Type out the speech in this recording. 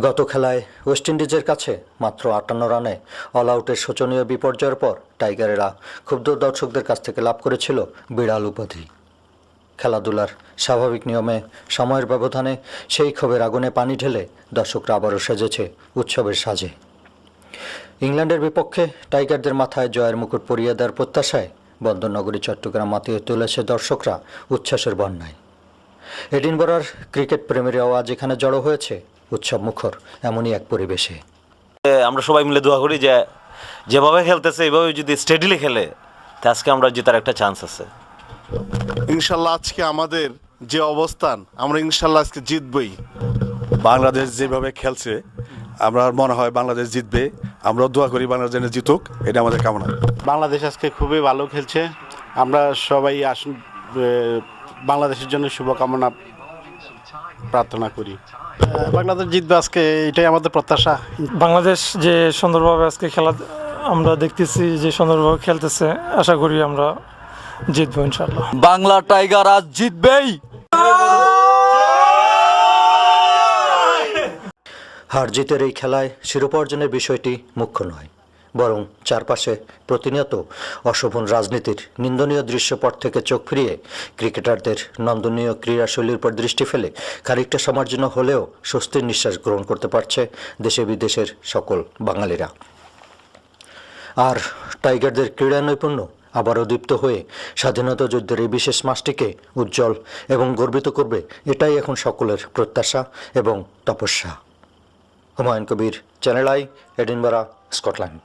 গত খেলায় ওয়েস্ট ইন্ডিজের কাছে মাত্র ৫৮ রানে অল আউটের শোচনীয় বিপর্যয়ের পর টাইগারেরা ক্ষুব্ধ দর্শকদের কাছ থেকে লাভ করেছিল বিড়াল উপাধি। খেলাধুলার স্বাভাবিক নিয়মে সময়ের ব্যবধানে সেই ক্ষোভের আগুনে পানি ঢেলে দর্শকরা আবারও সেজেছে উৎসবের সাজে। ইংল্যান্ডের বিপক্ষে টাইগারদের মাথায় জয়ের মুকুট পরিয়ে দেওয়ার প্রত্যাশায় বন্দরনগরী চট্টগ্রাম মাতিয়ে তুলেছে দর্শকরা উচ্ছ্বাসের বন্যায়। এডিনবরার ক্রিকেট প্রেমীরাও আজ এখানে জড়ো হয়েছে উৎসব মুখর এমনই এক পরিবেশে। আমরা সবাই মিলে দোয়া করি যে যেভাবে খেলতেছে এইভাবে যদি স্টেডিলি খেলে তা আজকে আমরা জেতার একটা চান্স আছে ইনশাল্লাহ। আজকে আমাদের যে অবস্থান, আমরা ইনশাল্লাহ আজকে জিতবই। বাংলাদেশ যেভাবে খেলছে আমার মনে হয় বাংলাদেশ জিতবে। আমরাও দোয়া করি বাংলাদেশ যেন জিতুক, এটা আমাদের কামনা। বাংলাদেশ আজকে খুবই ভালো খেলছে। আমরা সবাই বাংলাদেশের জন্য শুভকামনা প্রার্থনা করি। বাংলাদেশ জিতবে আজকে, এটাই আমাদের প্রত্যাশা। বাংলাদেশ যে সুন্দরভাবে আজকে খেলা আমরা দেখতেছি, যে সুন্দরভাবে খেলতেছে, আশা করি আমরা জিতবো ইনশাআল্লাহ। বাংলা টাইগার আজ জিতবেই। হার জিতের এই খেলায় শিরোপা অর্জনের বিষয়টি মুখ্য নয়, বরং চারপাশে প্রতিনিয়ত অশোভন রাজনীতির নিন্দনীয় দৃশ্যপট থেকে চোখ ফিরিয়ে ক্রিকেটারদের নন্দনীয় ক্রীড়াশৈলীর উপর দৃষ্টি ফেলে খানিকটা সময়ের জন্য হলেও স্বস্তির নিঃশ্বাস গ্রহণ করতে পারছে দেশে বিদেশের সকল বাঙালিরা। আর টাইগারদের ক্রীড়া নৈপুণ্য আবারও দীপ্ত হয়ে স্বাধীনতা যুদ্ধের এই বিশেষ মাসটিকে উজ্জ্বল এবং গর্বিত করবে, এটাই এখন সকলের প্রত্যাশা এবং তপস্যা। Humayun Kabir, channel I, Edinburgh, Scotland.